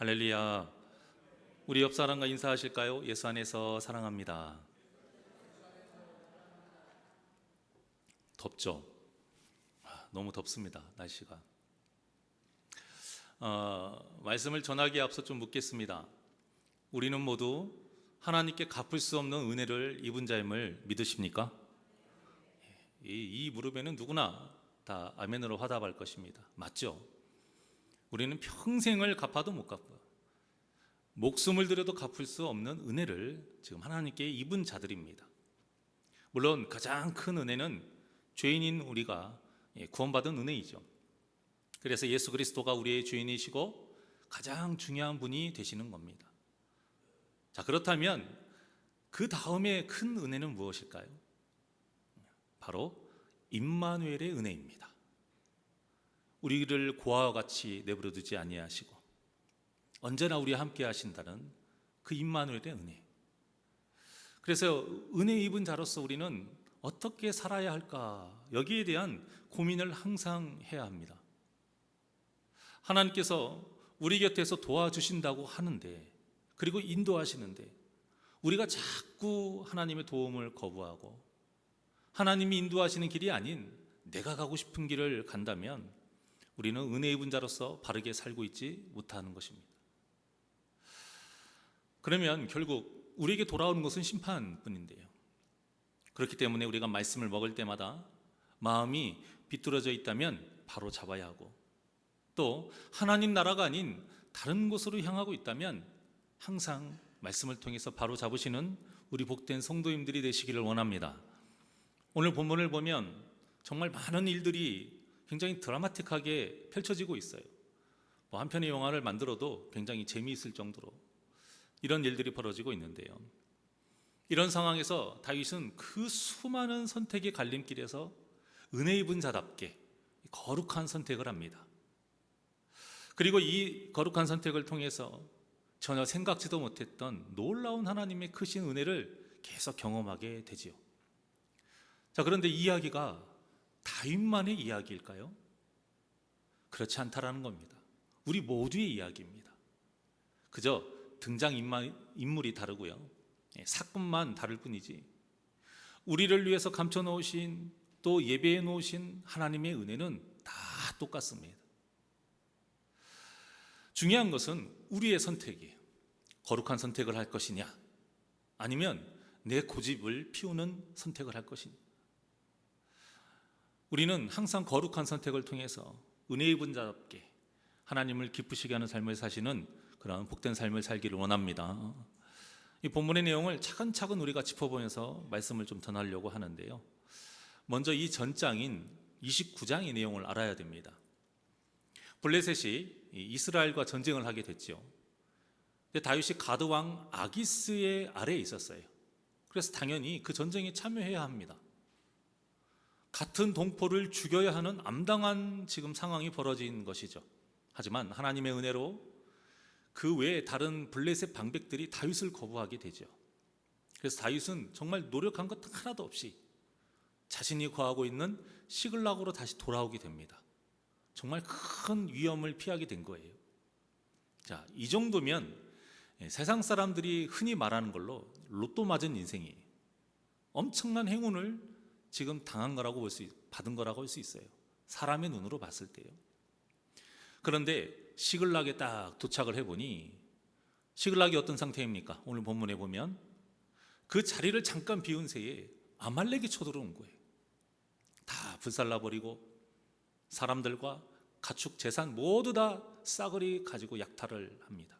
할렐루야. 우리 옆 사람과 인사하실까요? 예수 안에서 사랑합니다. 덥죠? 너무 덥습니다. 날씨가. 말씀을 전하기에 앞서 좀 묻겠습니다. 우리는 모두 하나님께 갚을 수 없는 은혜를 입은 자임을 믿으십니까? 이 무릎에는 누구나 다 아멘으로 화답할 것입니다. 맞죠? 우리는 평생을 갚아도 못 갚고요. 목숨을 들여도 갚을 수 없는 은혜를 지금 하나님께 입은 자들입니다. 물론 가장 큰 은혜는 죄인인 우리가 구원받은 은혜이죠. 그래서 예수 그리스도가 우리의 주인이시고 가장 중요한 분이 되시는 겁니다. 자, 그렇다면 그 다음에 큰 은혜는 무엇일까요? 바로 임마누엘의 은혜입니다. 우리를 고아와 같이 내버려 두지 아니하시고 언제나 우리와 함께 하신다는 그 임마누엘의 은혜. 그래서 은혜 입은 자로서 우리는 어떻게 살아야 할까? 여기에 대한 고민을 항상 해야 합니다. 하나님께서 우리 곁에서 도와주신다고 하는데, 그리고 인도하시는데 우리가 자꾸 하나님의 도움을 거부하고 하나님이 인도하시는 길이 아닌 내가 가고 싶은 길을 간다면 우리는 은혜 입은 자로서 바르게 살고 있지 못하는 것입니다. 그러면 결국 우리에게 돌아오는 것은 심판뿐인데요. 그렇기 때문에 우리가 말씀을 먹을 때마다 마음이 비뚤어져 있다면 바로 잡아야 하고, 또 하나님 나라가 아닌 다른 곳으로 향하고 있다면 항상 말씀을 통해서 바로 잡으시는 우리 복된 성도님들이 되시기를 원합니다. 오늘 본문을 보면 정말 많은 일들이 굉장히 드라마틱하게 펼쳐지고 있어요. 한 편의 영화를 만들어도 굉장히 재미있을 정도로 이런 일들이 벌어지고 있는데요. 이런 상황에서 다윗은 그 수많은 선택의 갈림길에서 은혜 입은 자답게 거룩한 선택을 합니다. 그리고 이 거룩한 선택을 통해서 전혀 생각지도 못했던 놀라운 하나님의 크신 은혜를 계속 경험하게 되지요. 자, 그런데 이 이야기가 다윗만의 이야기일까요? 그렇지 않다라는 겁니다. 우리 모두의 이야기입니다. 그저 등장인물이 다르고요, 사건만 다를 뿐이지 우리를 위해서 감춰 놓으신, 또 예배해 놓으신 하나님의 은혜는 다 똑같습니다. 중요한 것은 우리의 선택이에요. 거룩한 선택을 할 것이냐, 아니면 내 고집을 피우는 선택을 할 것이냐. 우리는 항상 거룩한 선택을 통해서 은혜 입은 자답게 하나님을 기쁘시게 하는 삶을 사시는 그런 복된 삶을 살기를 원합니다. 이 본문의 내용을 차근차근 우리가 짚어보면서 말씀을 좀 전하려고 하는데요. 먼저 이 전장인 29장의 내용을 알아야 됩니다. 블레셋이 이스라엘과 전쟁을 하게 됐죠. 다윗이 가드왕 아기스의 아래에 있었어요. 그래서 당연히 그 전쟁에 참여해야 합니다. 같은 동포를 죽여야 하는 암담한 지금 상황이 벌어진 것이죠. 하지만 하나님의 은혜로 그 외에 다른 블레셋 방백들이 다윗을 거부하게 되죠. 그래서 다윗은 정말 노력한 것 하나도 없이 자신이 거하고 있는 시글락으로 다시 돌아오게 됩니다. 정말 큰 위험을 피하게 된 거예요. 자, 이 정도면 세상 사람들이 흔히 말하는 걸로 로또 맞은 인생이에요. 엄청난 행운을 지금 당한 거라고 받은 거라고 할 수 있어요. 사람의 눈으로 봤을 때요. 그런데 시글락에 딱 도착을 해보니 시글락이 어떤 상태입니까? 오늘 본문에 보면 그 자리를 잠깐 비운 새에 아말렉이 쳐들어온 거예요. 다 불살라버리고 사람들과 가축 재산 모두 다 싸그리 가지고 약탈을 합니다.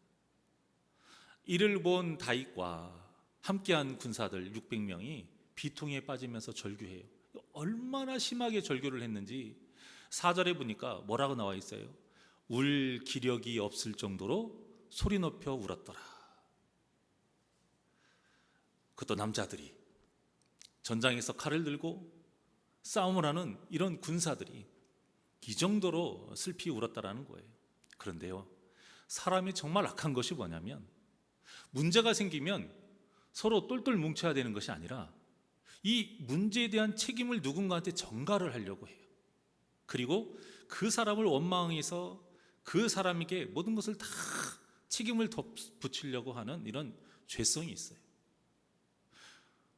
이를 본 다윗과 함께한 군사들 600명이 비통에 빠지면서 절규해요. 얼마나 심하게 절규를 했는지 4절에 보니까 뭐라고 나와 있어요? 울 기력이 없을 정도로 소리 높여 울었더라. 그것도 남자들이, 전장에서 칼을 들고 싸움을 하는 이런 군사들이 이 정도로 슬피 울었다라는 거예요. 그런데요, 사람이 정말 악한 것이 뭐냐면 문제가 생기면 서로 똘똘 뭉쳐야 되는 것이 아니라 이 문제에 대한 책임을 누군가한테 전가를 하려고 해요. 그리고 그 사람을 원망해서 그 사람에게 모든 것을 다 책임을 덧붙이려고 하는 이런 죄성이 있어요.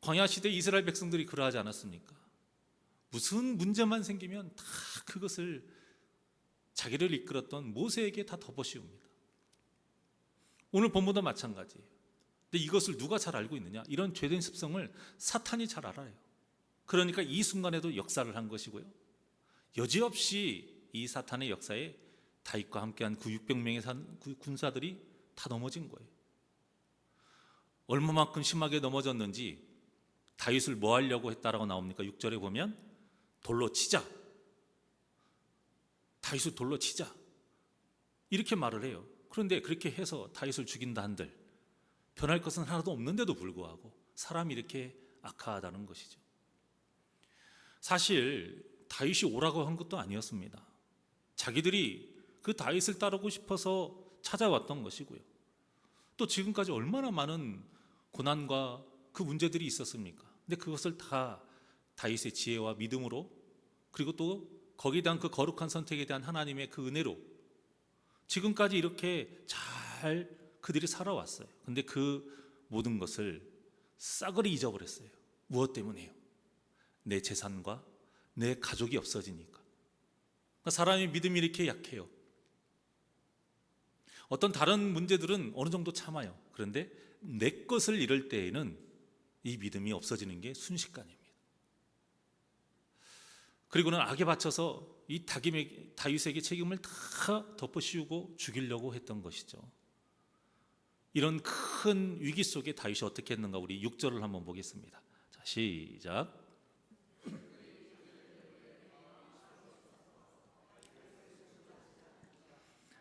광야 시대 이스라엘 백성들이 그러하지 않았습니까? 무슨 문제만 생기면 다 그것을 자기를 이끌었던 모세에게 다 덮어씌웁니다. 오늘 본문도 마찬가지예요. 근데 이것을 누가 잘 알고 있느냐? 이런 죄된 습성을 사탄이 잘 알아요. 그러니까 이 순간에도 역사를 한 것이고요. 여지없이 이 사탄의 역사에 다윗과 함께한 그 600명의 군사들이 다 넘어진 거예요. 얼마만큼 심하게 넘어졌는지 다윗을 뭐 하려고 했다라고 나옵니까? 6절에 보면 돌로 치자. 다윗을 돌로 치자. 이렇게 말을 해요. 그런데 그렇게 해서 다윗을 죽인다 한들 변할 것은 하나도 없는데도 불구하고 사람이 이렇게 악하다는 것이죠. 사실 다윗이 오라고 한 것도 아니었습니다. 자기들이 그 다윗을 따르고 싶어서 찾아왔던 것이고요. 또 지금까지 얼마나 많은 고난과 그 문제들이 있었습니까? 근데 그것을 다 다윗의 지혜와 믿음으로, 그리고 또 거기에 대한 그 거룩한 선택에 대한 하나님의 그 은혜로 지금까지 이렇게 잘 그들이 살아왔어요. 근데 그 모든 것을 싸그리 잊어버렸어요. 무엇 때문에요? 내 재산과 내 가족이 없어지니까. 그러니까 사람의 믿음이 이렇게 약해요. 어떤 다른 문제들은 어느 정도 참아요. 그런데 내 것을 잃을 때에는 이 믿음이 없어지는 게 순식간입니다. 그리고는 악에 바쳐서 이 다윗에게 책임을 다 덮어씌우고 죽이려고 했던 것이죠. 이런 큰 위기 속에 다윗이 어떻게 했는가, 우리 6절을 한번 보겠습니다. 자, 시작.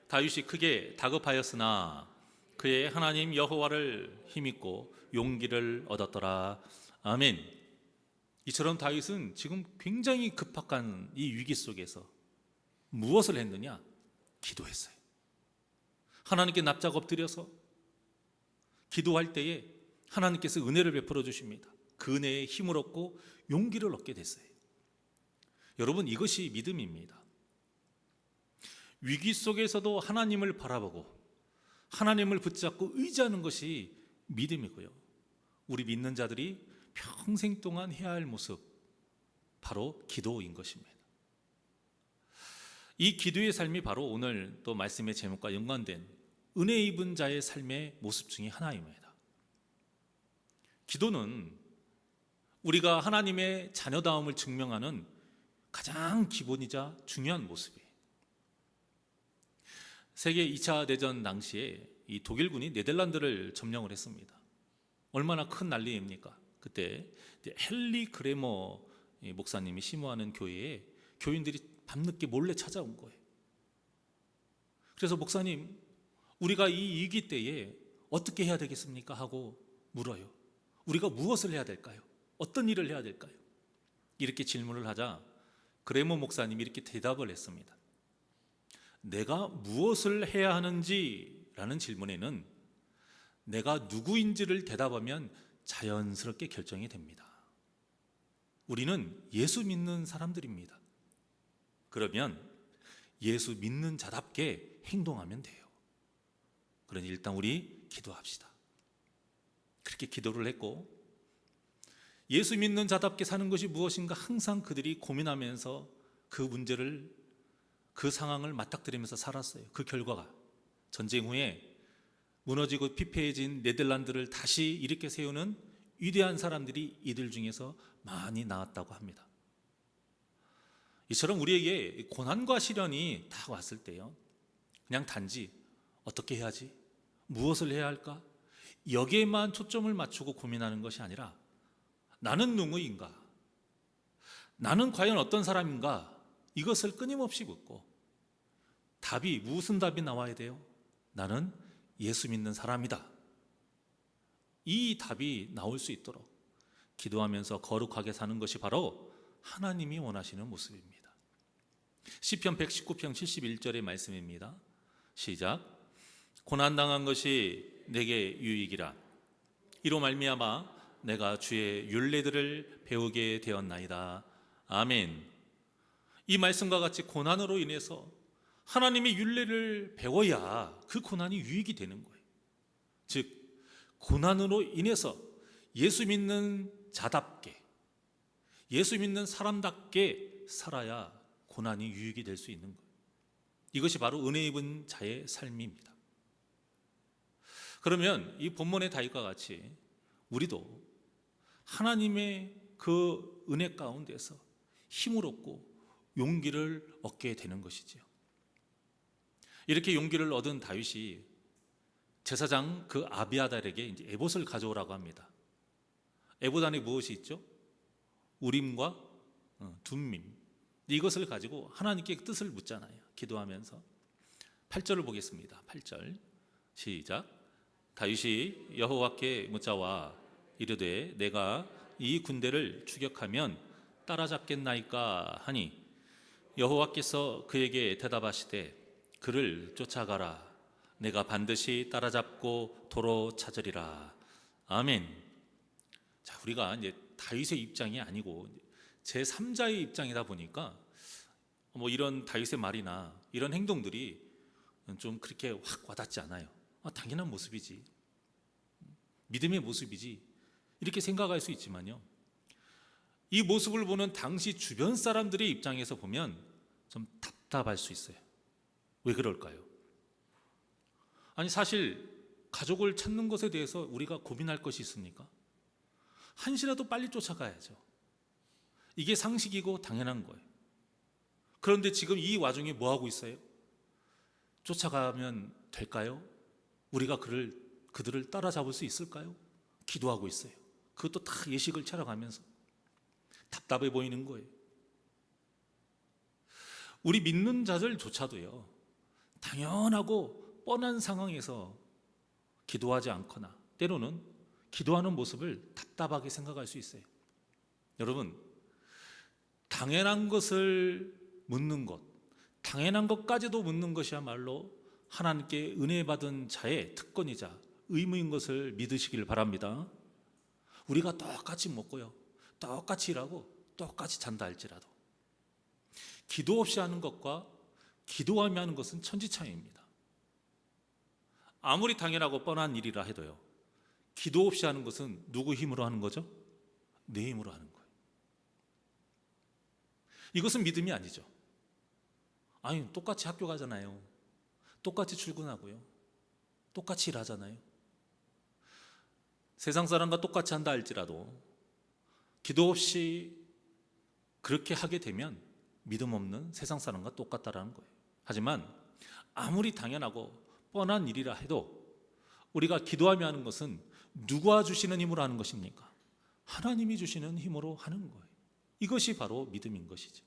다윗이 크게 다급하였으나 그의 하나님 여호와를 힘입고 용기를 얻었더라. 아멘. 이처럼 다윗은 지금 굉장히 급박한 이 위기 속에서 무엇을 했느냐? 기도했어요. 하나님께 납작 엎드려서 기도할 때에 하나님께서 은혜를 베풀어 주십니다. 그 은혜에 힘을 얻고 용기를 얻게 됐어요. 여러분, 이것이 믿음입니다. 위기 속에서도 하나님을 바라보고 하나님을 붙잡고 의지하는 것이 믿음이고요. 우리 믿는 자들이 평생 동안 해야 할 모습, 바로 기도인 것입니다. 이 기도의 삶이 바로 오늘 또 말씀의 제목과 연관된 은혜 입은 자의 삶의 모습 중에 하나입니다. 기도는 우리가 하나님의 자녀다움을 증명하는 가장 기본이자 중요한 모습이에요. 세계 2차 대전 당시에 이 독일군이 네덜란드를 점령을 했습니다. 얼마나 큰 난리입니까? 그때 헨리 그레머 목사님이 심호하는 교회에 교인들이 밤늦게 몰래 찾아온 거예요. 그래서 목사님, 우리가 이 위기 때에 어떻게 해야 되겠습니까? 하고 물어요. 우리가 무엇을 해야 될까요? 어떤 일을 해야 될까요? 이렇게 질문을 하자 그레머 목사님이 이렇게 대답을 했습니다. 내가 무엇을 해야 하는지라는 질문에는 내가 누구인지를 대답하면 자연스럽게 결정이 됩니다. 우리는 예수 믿는 사람들입니다. 그러면 예수 믿는 자답게 행동하면 돼요. 그러니 일단 우리 기도합시다. 그렇게 기도를 했고, 예수 믿는 자답게 사는 것이 무엇인가 항상 그들이 고민하면서 그 문제를, 그 상황을 맞닥뜨리면서 살았어요. 그 결과가 전쟁 후에 무너지고 피폐해진 네덜란드를 다시 일으켜 세우는 위대한 사람들이 이들 중에서 많이 나왔다고 합니다. 이처럼 우리에게 고난과 시련이 다 왔을 때요, 그냥 단지 어떻게 해야지? 무엇을 해야 할까? 여기에만 초점을 맞추고 고민하는 것이 아니라 나는 누구인가? 나는 과연 어떤 사람인가? 이것을 끊임없이 묻고 답이, 무슨 답이 나와야 돼요? 나는 예수 믿는 사람이다. 이 답이 나올 수 있도록 기도하면서 거룩하게 사는 것이 바로 하나님이 원하시는 모습입니다. 시편 119편 71절의 말씀입니다. 시작. 고난당한 것이 내게 유익이라. 이로 말미암아 내가 주의 율례들을 배우게 되었나이다. 아멘. 이 말씀과 같이 고난으로 인해서 하나님의 율례를 배워야 그 고난이 유익이 되는 거예요. 즉 고난으로 인해서 예수 믿는 자답게, 예수 믿는 사람답게 살아야 고난이 유익이 될 수 있는 거예요. 이것이 바로 은혜 입은 자의 삶입니다. 그러면 이 본문의 다윗과 같이 우리도 하나님의 그 은혜 가운데서 힘을 얻고 용기를 얻게 되는 것이지요. 이렇게 용기를 얻은 다윗이 제사장 그 아비아달에게 이제 에봇을 가져오라고 합니다. 에봇 안에 무엇이 있죠? 우림과 둠밈. 이것을 가지고 하나님께 뜻을 묻잖아요. 기도하면서 8절을 보겠습니다. 8절 시작. 다윗이 여호와께 묻자와 이르되 내가 이 군대를 추격하면 따라잡겠나이까 하니 여호와께서 그에게 대답하시되 그를 쫓아가라. 내가 반드시 따라잡고 도로 찾으리라. 아멘. 자, 우리가 이제 다윗의 입장이 아니고 제3자의 입장이다 보니까 이런 다윗의 말이나 이런 행동들이 좀 그렇게 확 와닿지 않아요. 당연한 모습이지, 믿음의 모습이지, 이렇게 생각할 수 있지만요, 이 모습을 보는 당시 주변 사람들의 입장에서 보면 좀 답답할 수 있어요. 왜 그럴까요? 아니, 사실 가족을 찾는 것에 대해서 우리가 고민할 것이 있습니까? 한시라도 빨리 쫓아가야죠. 이게 상식이고 당연한 거예요. 그런데 지금 이 와중에 뭐 하고 있어요? 쫓아가면 될까요? 우리가 그들을 따라잡을 수 있을까요? 기도하고 있어요. 그것도 다 예식을 차려가면서 답답해 보이는 거예요. 우리 믿는 자들조차도요, 당연하고 뻔한 상황에서 기도하지 않거나 때로는 기도하는 모습을 답답하게 생각할 수 있어요. 여러분, 당연한 것을 묻는 것, 당연한 것까지도 묻는 것이야말로 하나님께 은혜 받은 자의 특권이자 의무인 것을 믿으시길 바랍니다. 우리가 똑같이 먹고요, 똑같이 일하고 똑같이 잔다 할지라도 기도 없이 하는 것과 기도하며 하는 것은 천지차이입니다. 아무리 당연하고 뻔한 일이라 해도요, 기도 없이 하는 것은 누구 힘으로 하는 거죠? 내 힘으로 하는 거예요. 이것은 믿음이 아니죠. 아니, 똑같이 학교 가잖아요. 똑같이 출근하고요. 똑같이 일하잖아요. 세상 사람과 똑같이 한다 할지라도 기도 없이 그렇게 하게 되면 믿음 없는 세상 사람과 똑같다라는 거예요. 하지만 아무리 당연하고 뻔한 일이라 해도 우리가 기도하며 하는 것은 누가 주시는 힘으로 하는 것입니까? 하나님이 주시는 힘으로 하는 거예요. 이것이 바로 믿음인 것이죠.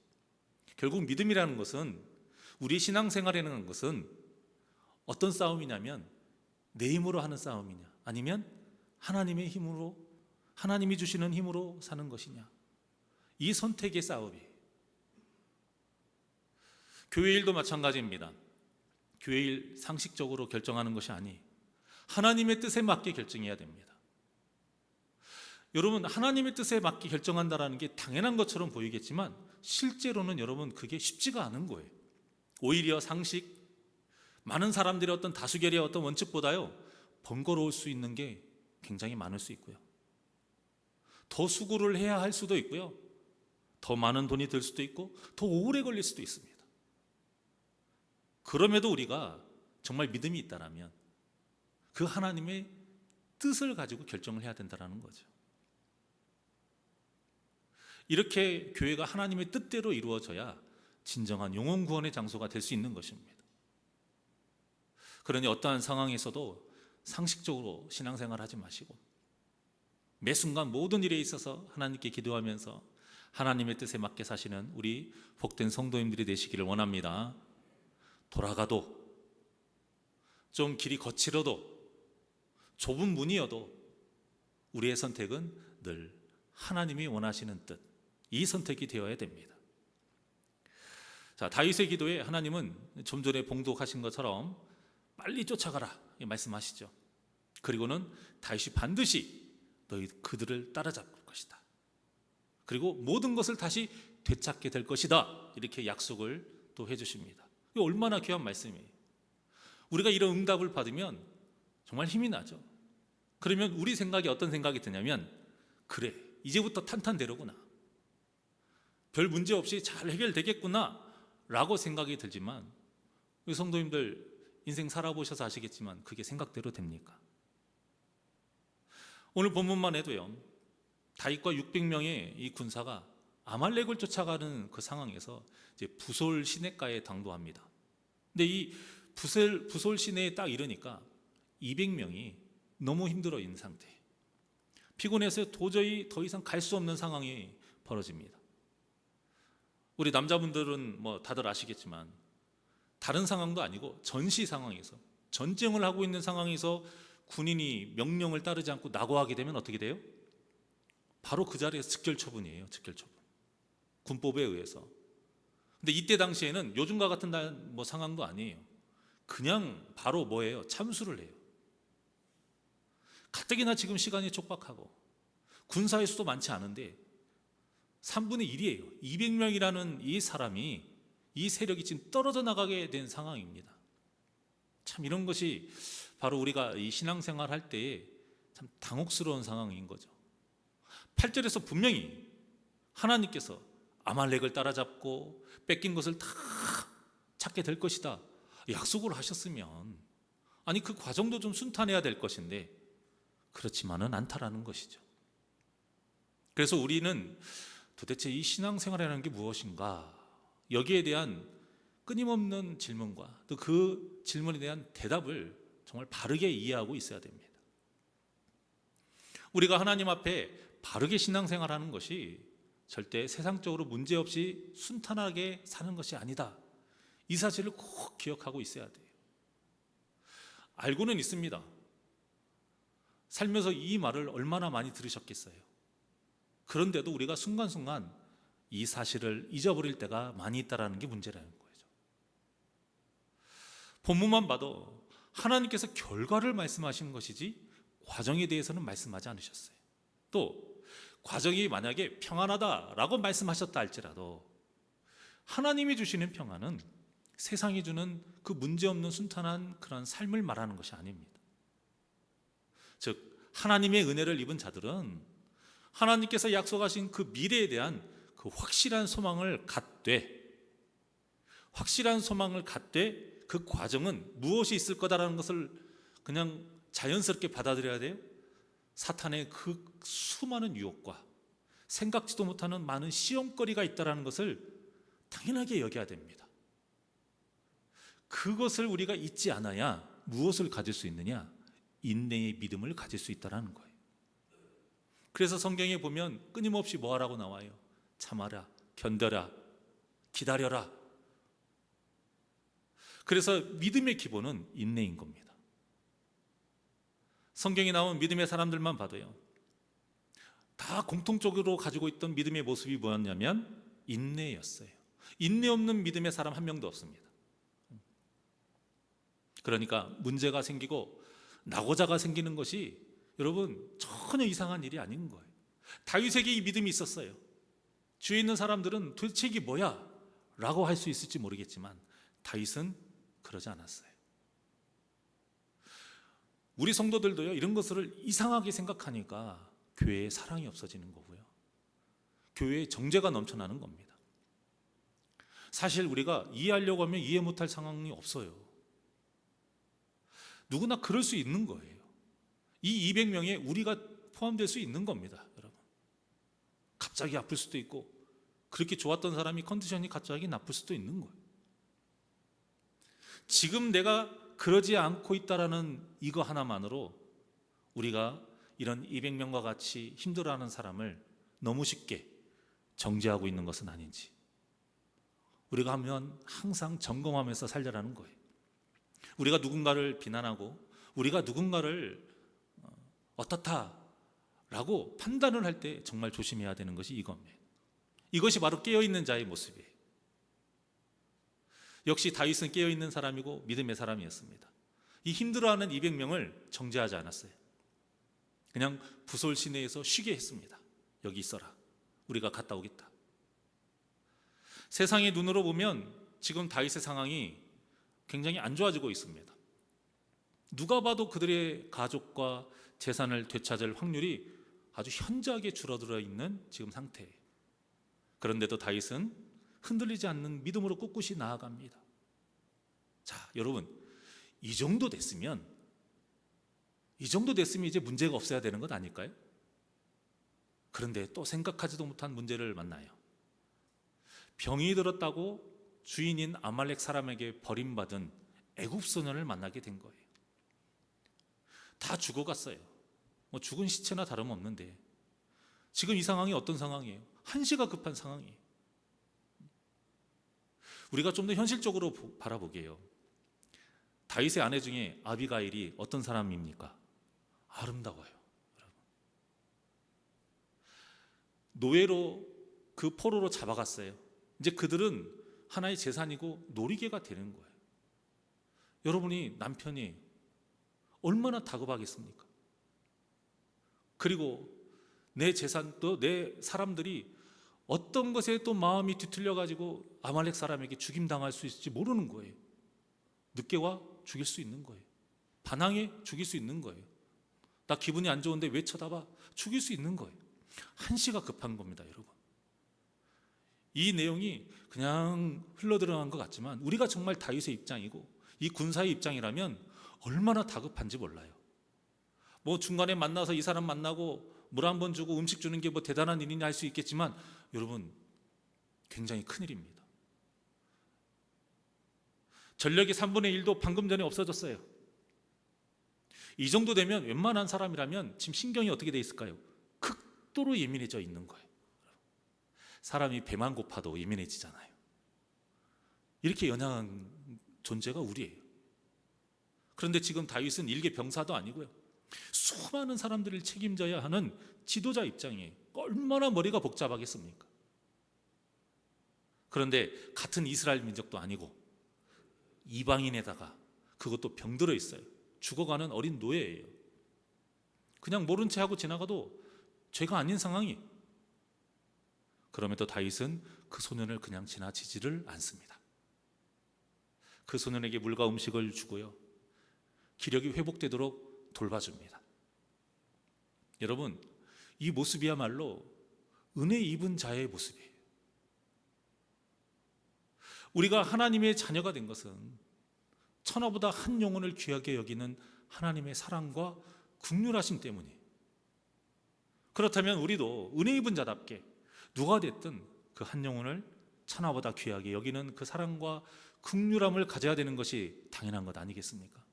결국 믿음이라는 것은, 우리 신앙생활이라는 하는 것은 어떤 싸움이냐면 내 힘으로 하는 싸움이냐, 아니면 하나님의 힘으로, 하나님이 주시는 힘으로 사는 것이냐, 이 선택의 싸움이에요. 교회 일도 마찬가지입니다. 교회 일 상식적으로 결정하는 것이 아니, 하나님의 뜻에 맞게 결정해야 됩니다. 여러분, 하나님의 뜻에 맞게 결정한다는 게 당연한 것처럼 보이겠지만 실제로는 여러분, 그게 쉽지가 않은 거예요. 오히려 상식, 많은 사람들의 어떤 다수결의 어떤 원칙보다요, 번거로울 수 있는 게 굉장히 많을 수 있고요, 더 수고를 해야 할 수도 있고요, 더 많은 돈이 들 수도 있고 더 오래 걸릴 수도 있습니다. 그럼에도 우리가 정말 믿음이 있다면 그 하나님의 뜻을 가지고 결정을 해야 된다는 거죠. 이렇게 교회가 하나님의 뜻대로 이루어져야 진정한 영혼 구원의 장소가 될 수 있는 것입니다. 그러니 어떠한 상황에서도 상식적으로 신앙생활 하지 마시고 매 순간 모든 일에 있어서 하나님께 기도하면서 하나님의 뜻에 맞게 사시는 우리 복된 성도님들이 되시기를 원합니다. 돌아가도, 좀 길이 거칠어도, 좁은 문이어도 우리의 선택은 늘 하나님이 원하시는 뜻, 이 선택이 되어야 됩니다. 자, 다윗의 기도에 하나님은 좀 전에 봉독하신 것처럼 빨리 쫓아가라 말씀하시죠. 그리고는 다윗이 반드시 너희 그들을 따라잡을 것이다, 그리고 모든 것을 다시 되찾게 될 것이다, 이렇게 약속을 또 해주십니다. 이거 얼마나 귀한 말씀이에요. 우리가 이런 응답을 받으면 정말 힘이 나죠. 그러면 우리 생각이 어떤 생각이 드냐면, 그래, 이제부터 탄탄대로구나, 별 문제 없이 잘 해결되겠구나 라고 생각이 들지만, 우리 성도님들 인생 살아보셔서 아시겠지만 그게 생각대로 됩니까? 오늘 본문만 해도요, 다윗과 600명의 이 군사가 아말렉을 쫓아가는 그 상황에서 이제 부솔 시내가에 당도합니다. 근데 이 부솔 시내에 딱 이르니까 200명이 너무 힘들어 있는 상태, 피곤해서 도저히 더 이상 갈 수 없는 상황이 벌어집니다. 우리 남자분들은 뭐 다들 아시겠지만 다른 상황도 아니고 전시 상황에서, 전쟁을 하고 있는 상황에서 군인이 명령을 따르지 않고 낙오하게 되면 어떻게 돼요? 바로 그 자리에서 즉결 처분이에요. 즉결 처분, 군법에 의해서. 근데 이때 당시에는 요즘과 같은 뭐 상황도 아니에요. 그냥 바로 뭐예요? 참수를 해요. 가뜩이나 지금 시간이 촉박하고 군사의 수도 많지 않은데 3분의 1이에요. 200명이라는 이 사람이, 이 세력이 지금 떨어져 나가게 된 상황입니다. 참 이런 것이 바로 우리가 이 신앙생활 할 때에 참 당혹스러운 상황인 거죠. 8절에서 분명히 하나님께서 아말렉을 따라잡고 뺏긴 것을 다 찾게 될 것이다 약속을 하셨으면, 아니 그 과정도 좀 순탄해야 될 것인데 그렇지만은 않다라는 것이죠. 그래서 우리는 도대체 이 신앙생활이라는 게 무엇인가, 여기에 대한 끊임없는 질문과 또 그 질문에 대한 대답을 정말 바르게 이해하고 있어야 됩니다. 우리가 하나님 앞에 바르게 신앙생활하는 것이 절대 세상적으로 문제없이 순탄하게 사는 것이 아니다, 이 사실을 꼭 기억하고 있어야 돼요. 알고는 있습니다. 살면서 이 말을 얼마나 많이 들으셨겠어요. 그런데도 우리가 순간순간 이 사실을 잊어버릴 때가 많이 있다는 게 문제라는 거죠. 본문만 봐도 하나님께서 결과를 말씀하신 것이지 과정에 대해서는 말씀하지 않으셨어요. 또 과정이 만약에 평안하다라고 말씀하셨다 할지라도 하나님이 주시는 평안은 세상이 주는 그 문제없는 순탄한 그런 삶을 말하는 것이 아닙니다. 즉 하나님의 은혜를 입은 자들은 하나님께서 약속하신 그 미래에 대한 그 확실한 소망을 갖되, 그 과정은 무엇이 있을 거다라는 것을 그냥 자연스럽게 받아들여야 돼요. 사탄의 그 수많은 유혹과 생각지도 못하는 많은 시험거리가 있다는 것을 당연하게 여겨야 됩니다. 그것을 우리가 잊지 않아야 무엇을 가질 수 있느냐? 인내의 믿음을 가질 수 있다는 거예요. 그래서 성경에 보면 끊임없이 뭐하라고 나와요? 참아라, 견뎌라, 기다려라. 그래서 믿음의 기본은 인내인 겁니다. 성경에 나온 믿음의 사람들만 봐도요, 다 공통적으로 가지고 있던 믿음의 모습이 뭐였냐면 인내였어요. 인내 없는 믿음의 사람 한 명도 없습니다. 그러니까 문제가 생기고 낙오자가 생기는 것이 여러분 전혀 이상한 일이 아닌 거예요. 다윗에게 이 믿음이 있었어요. 주위에 있는 사람들은 도대체 이게 뭐야? 라고 할 수 있을지 모르겠지만 다윗은 그러지 않았어요. 우리 성도들도요, 이런 것을 이상하게 생각하니까 교회에 사랑이 없어지는 거고요, 교회에 정죄가 넘쳐나는 겁니다. 사실 우리가 이해하려고 하면 이해 못할 상황이 없어요. 누구나 그럴 수 있는 거예요. 이 200명에 우리가 포함될 수 있는 겁니다, 여러분. 갑자기 아플 수도 있고, 그렇게 좋았던 사람이 컨디션이 갑자기 나쁠 수도 있는 거예요. 지금 내가 그러지 않고 있다라는 이거 하나만으로 우리가 이런 200명과 같이 힘들어하는 사람을 너무 쉽게 정죄하고 있는 것은 아닌지 우리가 하면 항상 점검하면서 살려라는 거예요. 우리가 누군가를 비난하고 우리가 누군가를 어떻다라고 판단을 할 때 정말 조심해야 되는 것이 이겁니다. 이것이 바로 깨어있는 자의 모습이에요. 역시 다윗은 깨어있는 사람이고 믿음의 사람이었습니다. 이 힘들어하는 200명을 정죄하지 않았어요. 그냥 부솔 시내에서 쉬게 했습니다. 여기 있어라, 우리가 갔다 오겠다. 세상의 눈으로 보면 지금 다윗의 상황이 굉장히 안 좋아지고 있습니다. 누가 봐도 그들의 가족과 재산을 되찾을 확률이 아주 현저하게 줄어들어 있는 지금 상태예요. 그런데도 다윗은 흔들리지 않는 믿음으로 꿋꿋이 나아갑니다. 자, 여러분, 이 정도 됐으면 이제 문제가 없어야 되는 것 아닐까요? 그런데 또 생각하지도 못한 문제를 만나요. 병이 들었다고 주인인 아말렉 사람에게 버림받은 애굽 소년을 만나게 된 거예요. 다 죽어갔어요. 뭐 죽은 시체나 다름없는데 지금 이 상황이 어떤 상황이에요? 한시가 급한 상황이에요. 우리가 좀 더 현실적으로 바라보게요. 다윗의 아내 중에 아비가일이 어떤 사람입니까? 아름다워요. 여러분. 노예로 그 포로로 잡아갔어요. 이제 그들은 하나의 재산이고 놀이개가 되는 거예요. 여러분이 남편이 얼마나 다급하겠습니까? 그리고 내 재산 또 내 사람들이 어떤 것에 또 마음이 뒤틀려 가지고 아말렉 사람에게 죽임당할 수 있을지 모르는 거예요. 늦게 와 죽일 수 있는 거예요. 반항해 죽일 수 있는 거예요. 나 기분이 안 좋은데 왜 쳐다봐? 죽일 수 있는 거예요. 한시가 급한 겁니다, 여러분. 이 내용이 그냥 흘러들어간 것 같지만 우리가 정말 다윗의 입장이고 이 군사의 입장이라면 얼마나 다급한지 몰라요. 뭐 중간에 만나서 이 사람 만나고 물 한 번 주고 음식 주는 게 뭐 대단한 일이냐 할 수 있겠지만 여러분, 굉장히 큰일입니다. 전력의 3분의 1도 방금 전에 없어졌어요. 이 정도 되면 웬만한 사람이라면 지금 신경이 어떻게 돼 있을까요? 극도로 예민해져 있는 거예요. 사람이 배만 고파도 예민해지잖아요. 이렇게 연약한 존재가 우리예요. 그런데 지금 다윗은 일개 병사도 아니고요, 수많은 사람들을 책임져야 하는 지도자 입장이에요. 얼마나 머리가 복잡하겠습니까? 그런데 같은 이스라엘 민족도 아니고 이방인에다가 그것도 병들어 있어요. 죽어가는 어린 노예예요. 그냥 모른 채 하고 지나가도 죄가 아닌 상황이. 그럼에도 다윗은 그 소년을 그냥 지나치지를 않습니다. 그 소년에게 물과 음식을 주고요, 기력이 회복되도록 돌봐줍니다. 여러분, 이 모습이야말로 은혜 입은 자의 모습이에요. 우리가 하나님의 자녀가 된 것은 천하보다 한 영혼을 귀하게 여기는 하나님의 사랑과 긍휼하심 때문이에요. 그렇다면 우리도 은혜 입은 자답게 누가 됐든 그 한 영혼을 천하보다 귀하게 여기는 그 사랑과 긍휼함을 가져야 되는 것이 당연한 것 아니겠습니까?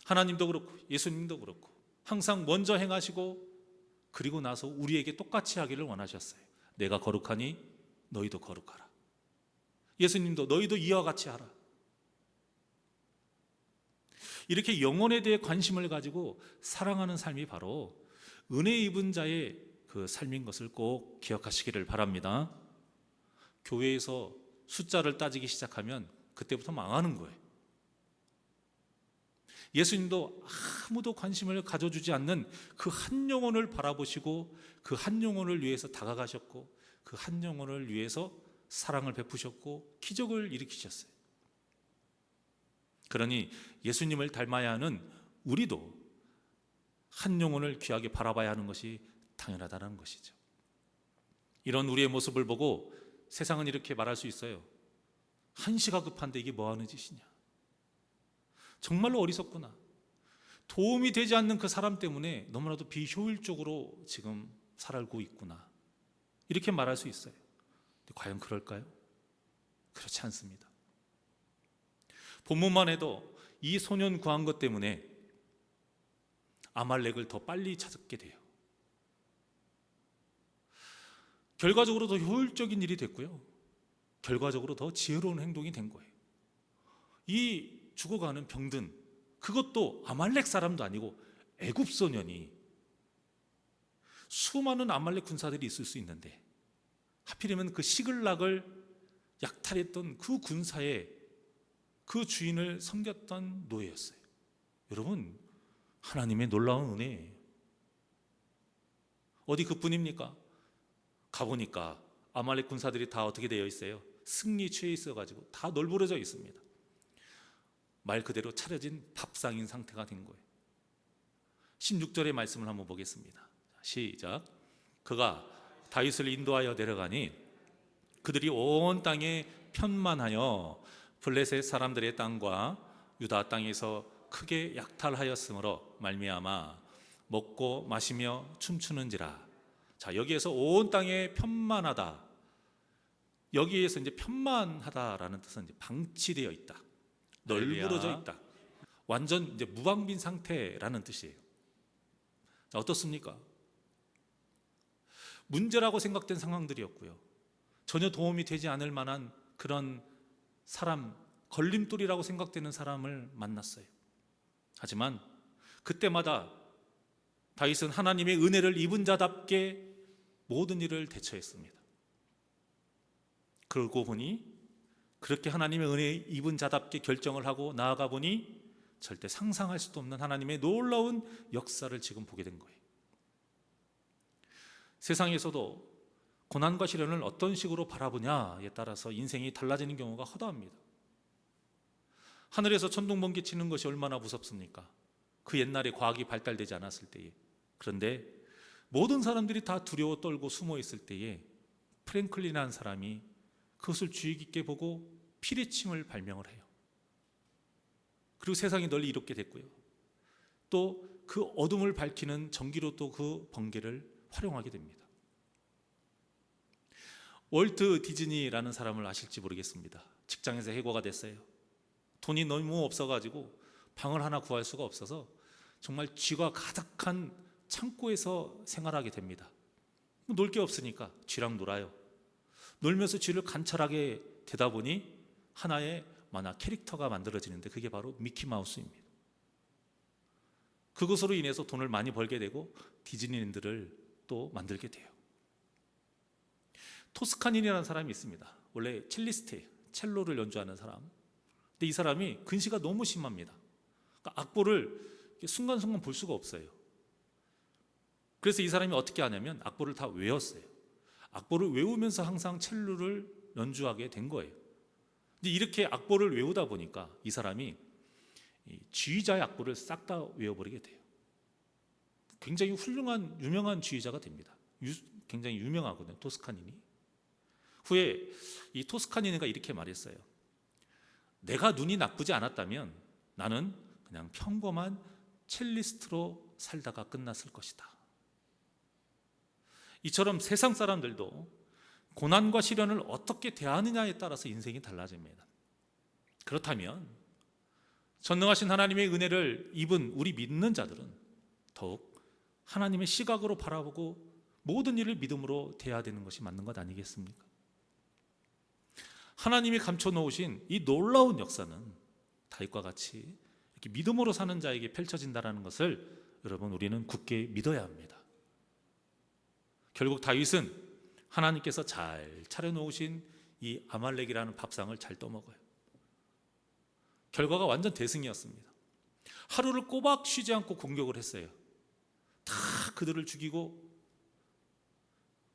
하나님도 그렇고 예수님도 그렇고 항상 먼저 행하시고 그리고 나서 우리에게 똑같이 하기를 원하셨어요. 내가 거룩하니 너희도 거룩하라. 예수님도 너희도 이와 같이 하라. 이렇게 영혼에 대해 관심을 가지고 사랑하는 삶이 바로 은혜 입은 자의 그 삶인 것을 꼭 기억하시기를 바랍니다. 교회에서 숫자를 따지기 시작하면 그때부터 망하는 거예요. 예수님도 아무도 관심을 가져주지 않는 그 한 영혼을 바라보시고 그 한 영혼을 위해서 다가가셨고 그 한 영혼을 위해서 사랑을 베푸셨고 기적을 일으키셨어요. 그러니 예수님을 닮아야 하는 우리도 한 영혼을 귀하게 바라봐야 하는 것이 당연하다는 것이죠. 이런 우리의 모습을 보고 세상은 이렇게 말할 수 있어요. 한시가 급한데 이게 뭐 하는 짓이냐. 정말로 어리석구나. 도움이 되지 않는 그 사람 때문에 너무나도 비효율적으로 지금 살고 있구나. 이렇게 말할 수 있어요. 근데 과연 그럴까요? 그렇지 않습니다. 본문만 해도 이 소년 구한 것 때문에 아말렉을 더 빨리 찾게 돼요. 결과적으로 더 효율적인 일이 됐고요, 결과적으로 더 지혜로운 행동이 된 거예요. 이 죽어가는 병든, 그것도 아말렉 사람도 아니고 애굽 소년이, 수많은 아말렉 군사들이 있을 수 있는데 하필이면 그 시글락을 약탈했던 그 군사의 그 주인을 섬겼던 노예였어요. 여러분, 하나님의 놀라운 은혜예요. 어디 그뿐입니까? 가보니까 아말렉 군사들이 다 어떻게 되어 있어요? 승리 취해 있어가지고 다 널브러져 있습니다. 말 그대로 차려진 밥상인 상태가 된 거예요. 16절의 말씀을 한번 보겠습니다. 시작. 그가 다윗을 인도하여 내려가니 그들이 온 땅에 편만하여 블레셋 사람들의 땅과 유다 땅에서 크게 약탈하였으므로 말미암아 먹고 마시며 춤추는지라. 자, 여기에서 온 땅에 편만하다. 여기에서 이제 편만하다라는 뜻은 이제 방치되어 있다, 널브러져 있다, 완전 이제 무방빈 상태라는 뜻이에요. 자, 어떻습니까? 문제라고 생각된 상황들이었고요, 전혀 도움이 되지 않을 만한 그런 사람, 걸림돌이라고 생각되는 사람을 만났어요. 하지만 그때마다 다윗은 하나님의 은혜를 입은 자답게 모든 일을 대처했습니다. 그러고 보니 그렇게 하나님의 은혜 입은 자답게 결정을 하고 나아가 보니 절대 상상할 수도 없는 하나님의 놀라운 역사를 지금 보게 된 거예요. 세상에서도 고난과 시련을 어떤 식으로 바라보냐에 따라서 인생이 달라지는 경우가 허다합니다. 하늘에서 천둥번개 치는 것이 얼마나 무섭습니까? 그 옛날에 과학이 발달되지 않았을 때에. 그런데 모든 사람들이 다 두려워 떨고 숨어 있을 때에 프랭클린이라는 사람이 그것을 주의 깊게 보고 피레침을 발명을 해요. 그리고 세상이 널리 이롭게 됐고요, 또 그 어둠을 밝히는 전기로 또 그 번개를 활용하게 됩니다. 월트 디즈니라는 사람을 아실지 모르겠습니다. 직장에서 해고가 됐어요. 돈이 너무 없어가지고 방을 하나 구할 수가 없어서 정말 쥐가 가득한 창고에서 생활하게 됩니다. 놀 게 없으니까 쥐랑 놀아요. 놀면서 쥐를 관찰하게 되다 보니 하나의 만화 캐릭터가 만들어지는데 그게 바로 미키마우스입니다. 그것으로 인해서 돈을 많이 벌게 되고 디즈니랜드를 또 만들게 돼요. 토스카닌이라는 사람이 있습니다. 원래 첼리스트예요. 첼로를 연주하는 사람. 근데 이 사람이 근시가 너무 심합니다. 그러니까 악보를 순간순간 볼 수가 없어요. 그래서 이 사람이 어떻게 하냐면 악보를 다 외웠어요. 악보를 외우면서 항상 첼로를 연주하게 된 거예요. 근데 이렇게 악보를 외우다 보니까 이 사람이 지휘자의 악보를 싹 다 외워버리게 돼요. 굉장히 훌륭한 유명한 지휘자가 됩니다. 굉장히 유명하거든요, 토스카니니. 후에 이 토스카니니가 이렇게 말했어요. 내가 눈이 나쁘지 않았다면 나는 그냥 평범한 첼리스트로 살다가 끝났을 것이다. 이처럼 세상 사람들도 고난과 시련을 어떻게 대하느냐에 따라서 인생이 달라집니다. 그렇다면 전능하신 하나님의 은혜를 입은 우리 믿는 자들은 더욱 하나님의 시각으로 바라보고 모든 일을 믿음으로 대해야 되는 것이 맞는 것 아니겠습니까? 하나님이 감춰놓으신 이 놀라운 역사는 다윗과 같이 이렇게 믿음으로 사는 자에게 펼쳐진다는 것을 여러분, 우리는 굳게 믿어야 합니다. 결국 다윗은 하나님께서 잘 차려놓으신 이 아말렉이라는 밥상을 잘 떠먹어요. 결과가 완전 대승이었습니다. 하루를 꼬박 쉬지 않고 공격을 했어요. 다 그들을 죽이고,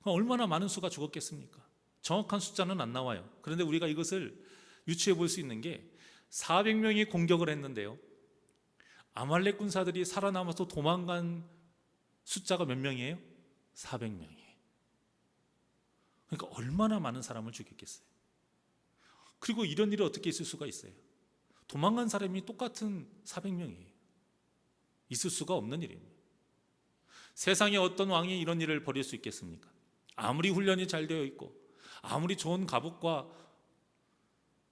얼마나 많은 수가 죽었겠습니까? 정확한 숫자는 안 나와요. 그런데 우리가 이것을 유추해 볼 수 있는 게 400명이 공격을 했는데요, 아말렉 군사들이 살아남아서 도망간 숫자가 몇 명이에요? 400명이에요. 그러니까 얼마나 많은 사람을 죽였겠어요. 그리고 이런 일이 어떻게 있을 수가 있어요? 도망간 사람이 똑같은 400명이에요. 있을 수가 없는 일입니다. 세상에 어떤 왕이 이런 일을 벌일 수 있겠습니까? 아무리 훈련이 잘 되어 있고 아무리 좋은 갑옷과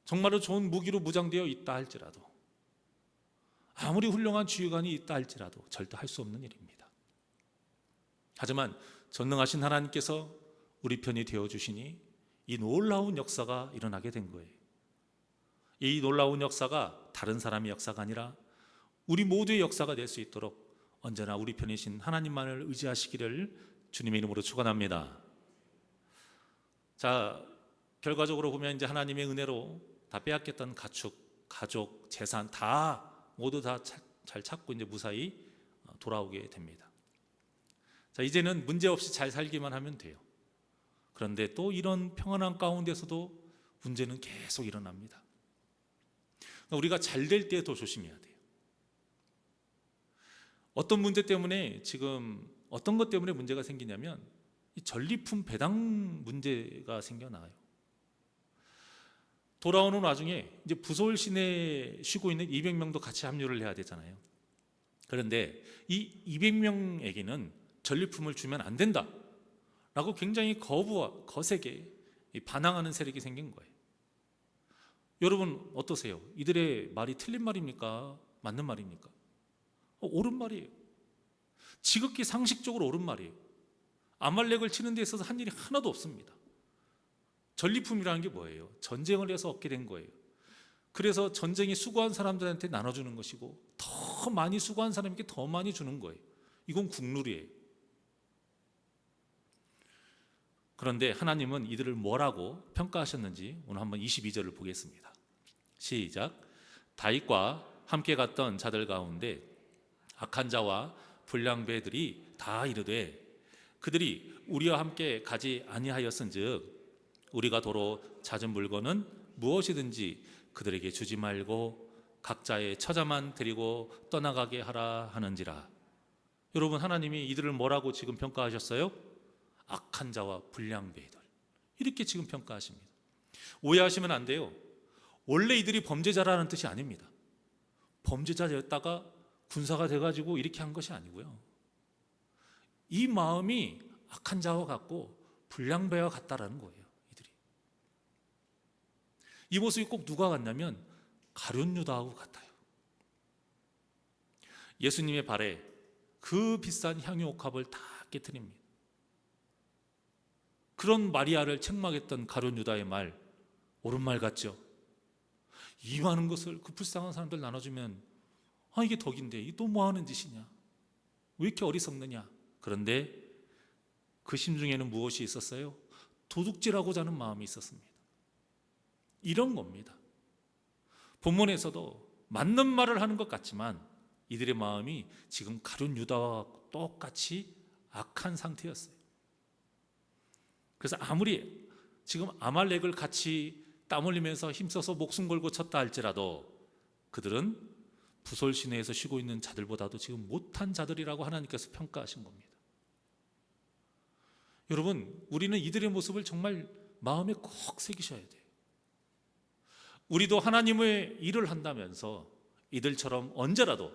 정말로 좋은 무기로 무장되어 있다 할지라도, 아무리 훌륭한 지휘관이 있다 할지라도 절대 할 수 없는 일입니다. 하지만 전능하신 하나님께서 우리 편이 되어주시니 이 놀라운 역사가 일어나게 된 거예요. 이 놀라운 역사가 다른 사람의 역사가 아니라 우리 모두의 역사가 될 수 있도록 언제나 우리 편이신 하나님만을 의지하시기를 주님의 이름으로 축원합니다. 자, 결과적으로 보면 이제 하나님의 은혜로 다 빼앗겼던 가축, 가족, 재산 다 모두 다 잘 찾고 이제 무사히 돌아오게 됩니다. 자, 이제는 문제 없이 잘 살기만 하면 돼요. 그런데 또 이런 평안한 가운데서도 문제는 계속 일어납니다. 우리가 잘 될 때 더 조심해야 돼요. 어떤 문제 때문에 지금 어떤 것 때문에 문제가 생기냐면 이 전리품 배당 문제가 생겨나요. 돌아오는 와중에 이제 부서울 시내에 쉬고 있는 200명도 같이 합류를 해야 되잖아요. 그런데 이 200명에게는 전리품을 주면 안 된다 라고 굉장히 거부와 거세게 반항하는 세력이 생긴 거예요. 여러분 어떠세요? 이들의 말이 틀린 말입니까? 맞는 말입니까? 옳은 말이에요. 지극히 상식적으로 옳은 말이에요. 아말렉을 치는 데 있어서 한 일이 하나도 없습니다. 전리품이라는 게 뭐예요? 전쟁을 해서 얻게 된 거예요. 그래서 전쟁이 수고한 사람들한테 나눠주는 것이고 더 많이 수고한 사람에게 더 많이 주는 거예요. 이건 국룰이에요. 그런데 하나님은 이들을 뭐라고 평가하셨는지 오늘 한번 22절을 보겠습니다. 시작. 다윗과 함께 갔던 자들 가운데 악한 자와 불량배들이 다 이르되 그들이 우리와 함께 가지 아니하였은즉 우리가 도로 찾은 물건은 무엇이든지 그들에게 주지 말고 각자의 처자만 데리고 떠나가게 하라 하는지라. 여러분 하나님이 이들을 뭐라고 지금 평가하셨어요? 악한 자와 불량배들 이렇게 지금 평가하십니다. 오해하시면 안 돼요. 원래 이들이 범죄자라는 뜻이 아닙니다. 범죄자였다가 군사가 돼가지고 이렇게 한 것이 아니고요. 이 마음이 악한 자와 같고 불량배와 같다라는 거예요. 이들이 이 모습이 꼭 누가 같냐면 가룟 유다하고 같아요. 예수님의 발에 그 비싼 향유옥합을 다 깨트립니다. 그런 마리아를 책망했던 가룟 유다의 말 옳은 말 같죠? 이 많은 것을 그 불쌍한 사람들 나눠주면 이게 덕인데 이게 또 뭐하는 짓이냐? 왜 이렇게 어리석느냐? 그런데 그 심중에는 무엇이 있었어요? 도둑질하고자 하는 마음이 있었습니다. 이런 겁니다. 본문에서도 맞는 말을 하는 것 같지만 이들의 마음이 지금 가룟 유다와 똑같이 악한 상태였어요. 그래서 아무리 지금 아말렉을 같이 땀 흘리면서 힘써서 목숨 걸고 쳤다 할지라도 그들은 부솔 시내에서 쉬고 있는 자들보다도 지금 못한 자들이라고 하나님께서 평가하신 겁니다. 여러분, 우리는 이들의 모습을 정말 마음에 꼭 새기셔야 돼요. 우리도 하나님의 일을 한다면서 이들처럼 언제라도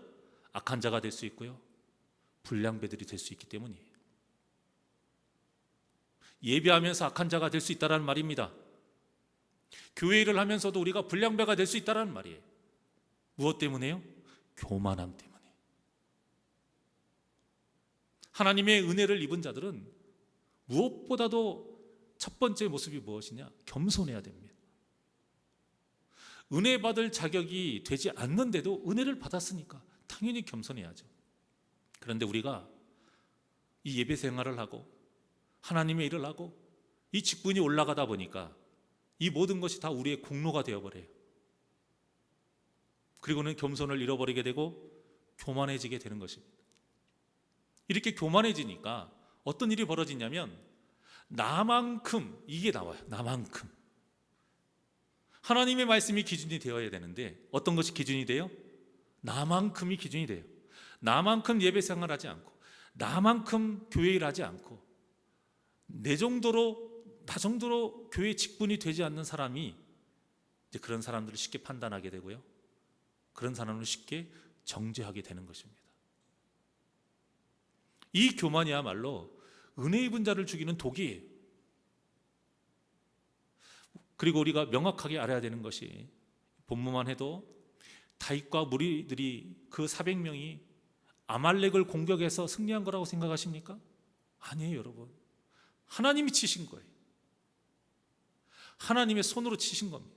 악한 자가 될 수 있고요, 불량배들이 될 수 있기 때문이에요. 예배하면서 악한 자가 될 수 있다는 말입니다. 교회 일을 하면서도 우리가 불량배가 될 수 있다는 말이에요. 무엇 때문에요? 교만함 때문에. 하나님의 은혜를 입은 자들은 무엇보다도 첫 번째 모습이 무엇이냐? 겸손해야 됩니다. 은혜 받을 자격이 되지 않는데도 은혜를 받았으니까 당연히 겸손해야죠. 그런데 우리가 이 예배 생활을 하고 하나님의 일을 하고 이 직분이 올라가다 보니까 이 모든 것이 다 우리의 공로가 되어버려요. 그리고는 겸손을 잃어버리게 되고 교만해지게 되는 것입니다. 이렇게 교만해지니까 어떤 일이 벌어지냐면 나만큼, 이게 나와요. 나만큼. 하나님의 말씀이 기준이 되어야 되는데 어떤 것이 기준이 돼요? 나만큼이 기준이 돼요. 나만큼 예배 생활하지 않고 나만큼 교회 일하지 않고 나 정도로 교회 직분이 되지 않는 사람이 이제 그런 사람들을 쉽게 판단하게 되고요, 그런 사람을 쉽게 정죄하게 되는 것입니다. 이 교만이야말로 은혜 입은 자를 죽이는 독이에요. 그리고 우리가 명확하게 알아야 되는 것이 본문만 해도 다윗과 무리들이 그 400명이 아말렉을 공격해서 승리한 거라고 생각하십니까? 아니에요, 여러분. 하나님이 치신 거예요. 하나님의 손으로 치신 겁니다.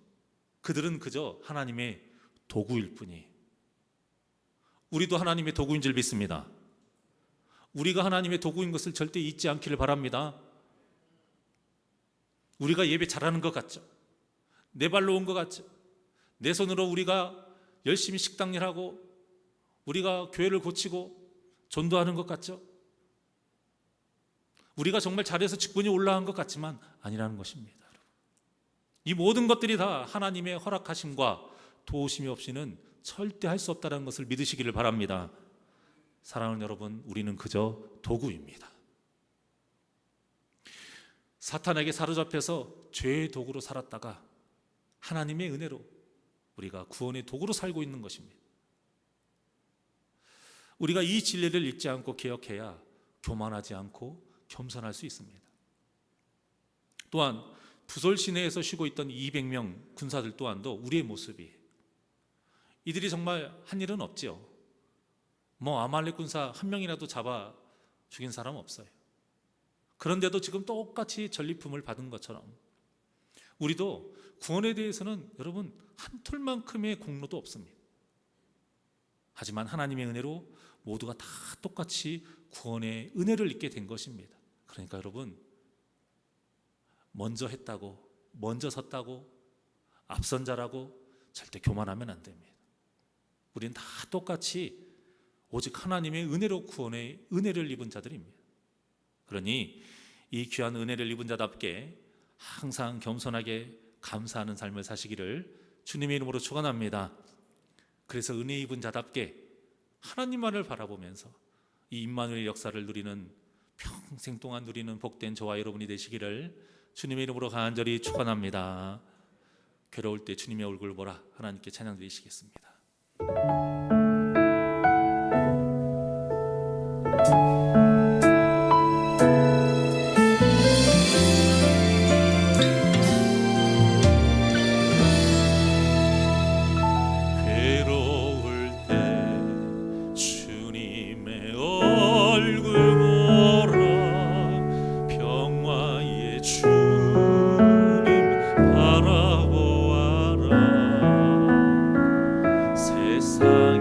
그들은 그저 하나님의 도구일 뿐이에요. 우리도 하나님의 도구인 줄 믿습니다. 우리가 하나님의 도구인 것을 절대 잊지 않기를 바랍니다. 우리가 예배 잘하는 것 같죠? 내 발로 온 것 같죠? 내 손으로 우리가 열심히 식당 일하고 우리가 교회를 고치고 전도하는 것 같죠? 우리가 정말 잘해서 직분이 올라간 것 같지만 아니라는 것입니다. 이 모든 것들이 다 하나님의 허락하심과 도우심이 없이는 절대 할 수 없다는 것을 믿으시기를 바랍니다. 사랑하는 여러분, 우리는 그저 도구입니다. 사탄에게 사로잡혀서 죄의 도구로 살았다가 하나님의 은혜로 우리가 구원의 도구로 살고 있는 것입니다. 우리가 이 진리를 잊지 않고 기억해야 교만하지 않고 겸손할 수 있습니다. 또한 부솔 시내에서 쉬고 있던 200명 군사들 또한도 우리의 모습이, 이들이 정말 한 일은 없지요. 아말렉 군사 한 명이라도 잡아 죽인 사람 없어요. 그런데도 지금 똑같이 전리품을 받은 것처럼 우리도 구원에 대해서는 여러분 한 톨만큼의 공로도 없습니다. 하지만 하나님의 은혜로 모두가 다 똑같이 구원의 은혜를 입게 된 것입니다. 그러니까 여러분, 먼저 했다고, 먼저 섰다고, 앞선 자라고 절대 교만하면 안 됩니다. 우리는 다 똑같이 오직 하나님의 은혜로 구원의 은혜를 입은 자들입니다. 그러니 이 귀한 은혜를 입은 자답게 항상 겸손하게 감사하는 삶을 사시기를 주님의 이름으로 축원합니다. 그래서 은혜 입은 자답게 하나님만을 바라보면서 이 임마누엘 역사를 누리는, 평생 동안 누리는 복된 저와 여러분이 되시기를 주님의 이름으로 간절히 축원합니다. 괴로울 때 주님의 얼굴을 보라. 하나님께 찬양 드리시겠습니다. 세상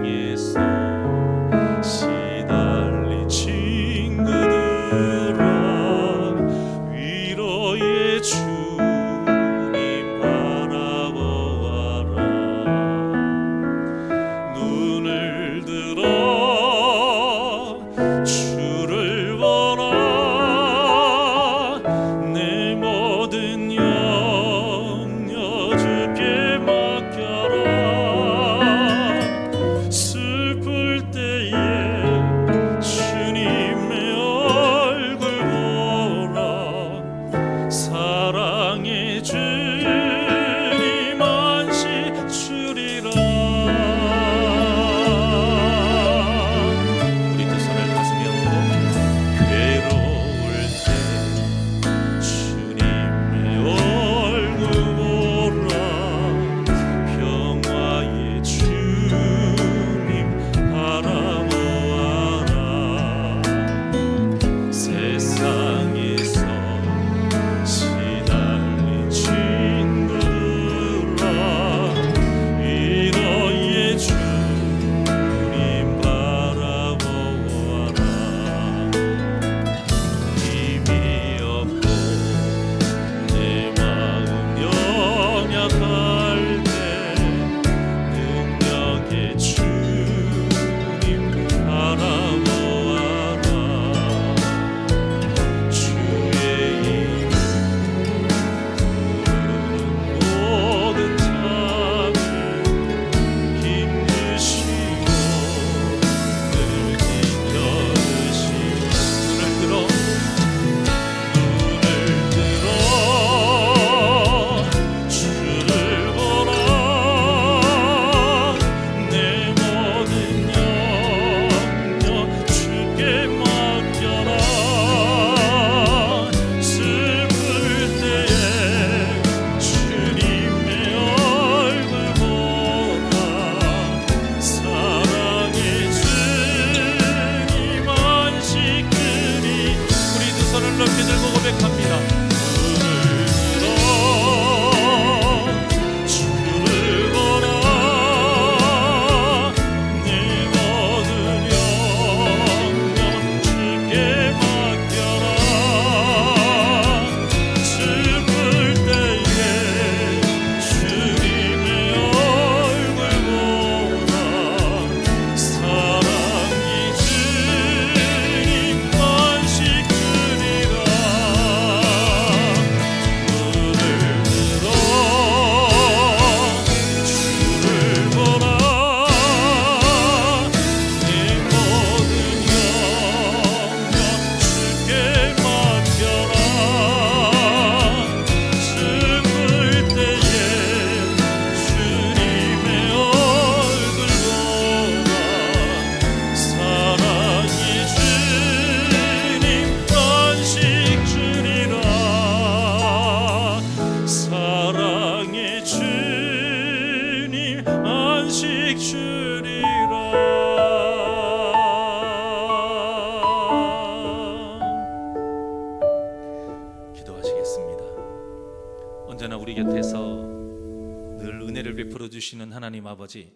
주시는 하나님 아버지,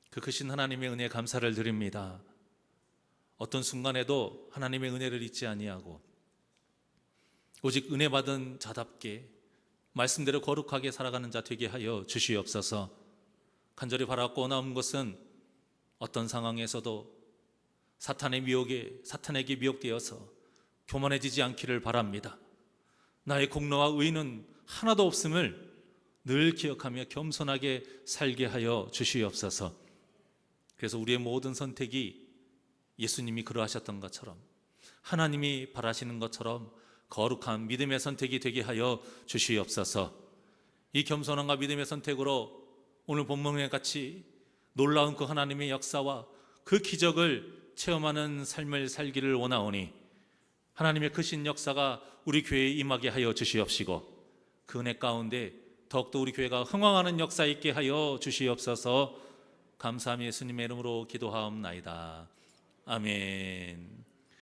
그 크신 하나님의 은혜에 감사를 드립니다. 어떤 순간에도 하나님의 은혜를 잊지 아니하고 오직 은혜 받은 자답게 말씀대로 거룩하게 살아가는 자 되게 하여 주시옵소서. 간절히 바라고 원하는 것은 어떤 상황에서도 사탄에게 미혹되어서 교만해지지 않기를 바랍니다. 나의 공로와 의는 하나도 없음을 늘 기억하며 겸손하게 살게 하여 주시옵소서. 그래서 우리의 모든 선택이 예수님이 그러하셨던 것처럼, 하나님이 바라시는 것처럼 거룩한 믿음의 선택이 되게 하여 주시옵소서. 이 겸손함과 믿음의 선택으로 오늘 본문에 같이 놀라운 그 하나님의 역사와 그 기적을 체험하는 삶을 살기를 원하오니 하나님의 크신 역사가 우리 교회에 임하게 하여 주시옵시고 그 은혜 가운데 더욱더 우리 교회가 흥왕하는 역사 있게 하여 주시옵소서. 감사하며 예수님의 이름으로 기도하옵나이다. 아멘.